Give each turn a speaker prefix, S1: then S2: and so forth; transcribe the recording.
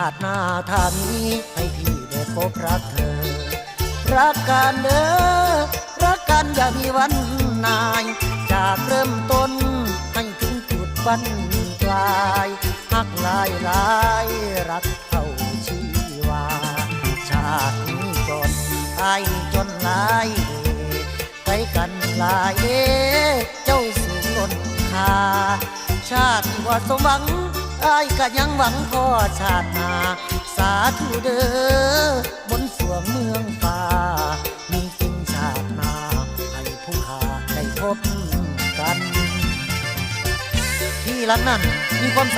S1: าติหน้าถ้ามีให้พี่ได้พบรักเธอรักกันเด้อรักกันอย่ามีวันนายจากเริ่มต้นให้ถึงจุดบั้นปลายหักหลายหลายรักเท่าชีวาชาตินี้จนไอ้จนหลายไปกันหลายเจ้าสู่ล้นค่าชาติว่าสมหวังไอ้ก็ยังหวังพ่อชาติหน้าสาธุเด้อบนสวงเมืองฟ้ามีจริงชาติหน้าให้ผู้ข้าได้พบกันที่หลังนั้นมีความ